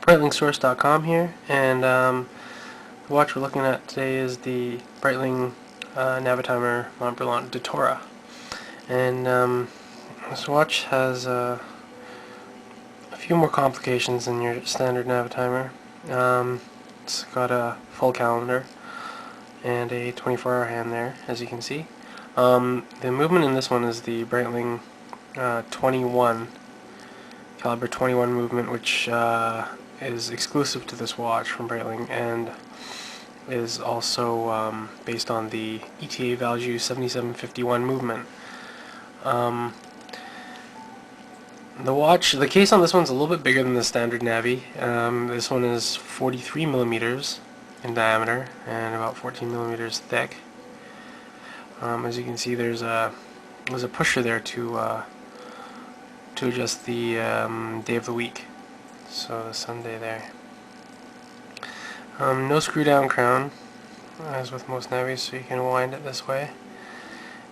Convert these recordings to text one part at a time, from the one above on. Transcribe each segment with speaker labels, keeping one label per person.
Speaker 1: BreitlingSource.com here, and the watch we're looking at today is the Breitling Navitimer Mont Blanc Datora. And this watch has a few more complications than your standard Navitimer. It's got a full calendar and a 24-hour hand there, as you can see. The movement in this one is the Breitling 21 caliber 21 movement, which is exclusive to this watch from Breitling and is also based on the ETA value 7751 movement. The case on this one's a little bit bigger than the standard Navi. This one is 43 millimeters in diameter and about 14 millimeters thick. As you can see, there's a pusher there to adjust the day of the week, so the Sunday there. No screw down crown, as with most Navis, so you can wind it this way.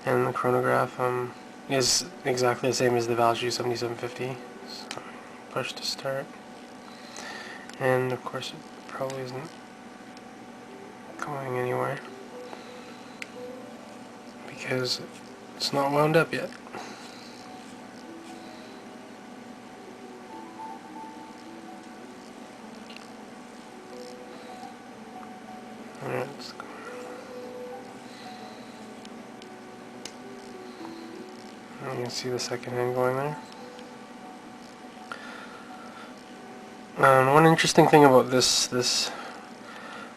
Speaker 1: And the chronograph is exactly the same as the Value 7750. So push to start. And of course it probably isn't going anywhere because it's not wound up yet. Alright, let's go. You can see the second hand going there. One interesting thing about this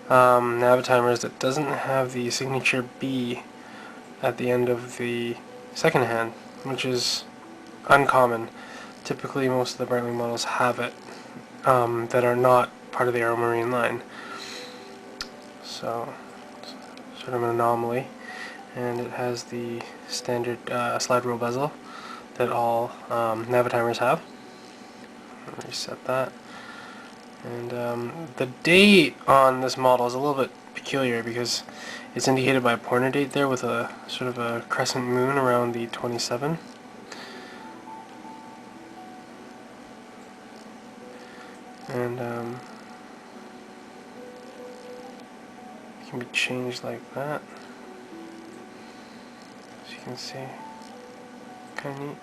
Speaker 1: Navitimer is it doesn't have the signature B at the end of the second hand, which is uncommon. Typically most of the Breitling models have it that are not part of the Aeromarine line. So it's sort of an anomaly. And it has the standard slide rule bezel that all Navitimers have. Reset that. And the date on this model is a little bit peculiar because it's indicated by a pointer date there with a sort of a crescent moon around the 27. And it can be changed like that. As you can see, kind of neat.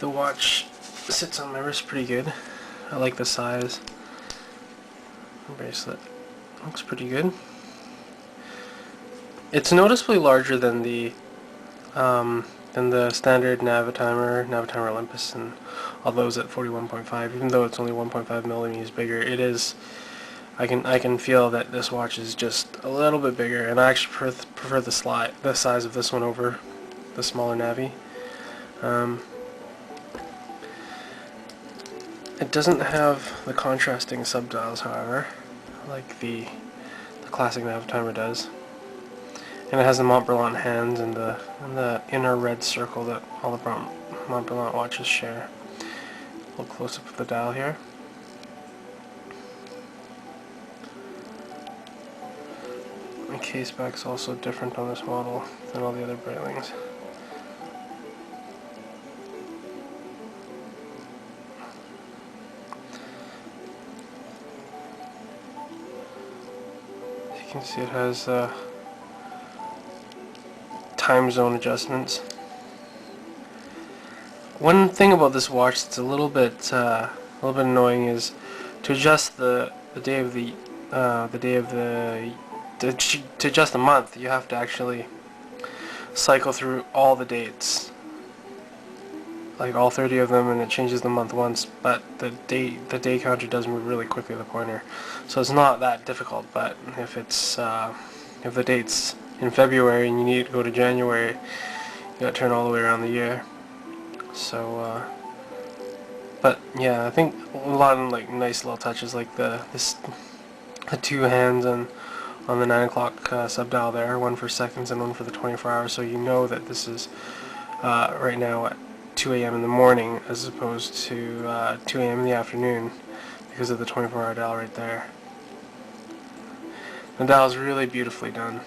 Speaker 1: The watch sits on my wrist pretty good. I like the size. The bracelet looks pretty good. It's noticeably larger than the standard Navitimer Olympus, and all those at 41.5. Even though it's only 1.5 millimeters bigger, it is. I can feel that this watch is just a little bit bigger, and I actually prefer the size of this one over the smaller Navi. It doesn't have the contrasting subdials, however, like the classic Navitimer does. And it has the Mont Blanc hands and the inner red circle that all the Mont Blanc watches share. A little close up of the dial here. The case back's also different on this model than all the other Breitlings. As you can see, it has time zone adjustments. One thing about this watch that's a little bit annoying is to adjust to adjust the month. You have to actually cycle through all the dates, like all 30 of them, and it changes the month once. But the day counter does move really quickly, the pointer, so it's not that difficult. But if the date's in February and you need to go to January, you gotta turn all the way around the year. So, but yeah, I think a lot of like nice little touches, like the two hands on the 9 o'clock subdial there, one for seconds and one for the 24 hours, so you know that this is right now at 2 a.m. in the morning as opposed to 2 a.m. in the afternoon because of the 24-hour dial right there. The dial is really beautifully done.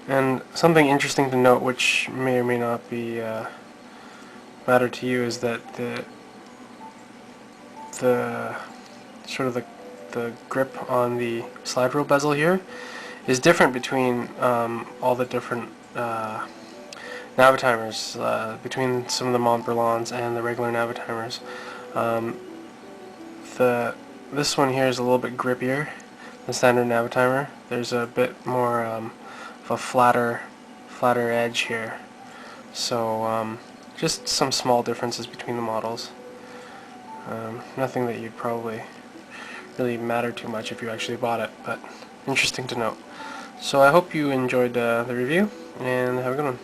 Speaker 1: And something interesting to note, which may or may not be matter to you, is that the sort of the grip on the slide rule bezel here is different between all the different Navitimers, between some of the Mont Berlans and the regular Navitimers. Um, this one here is a little bit grippier, the standard Navitimer. There's a bit more of a flatter edge here. So just some small differences between the models. Nothing that you'd probably really matter too much if you actually bought it, but interesting to note. So I hope you enjoyed the review, and have a good one.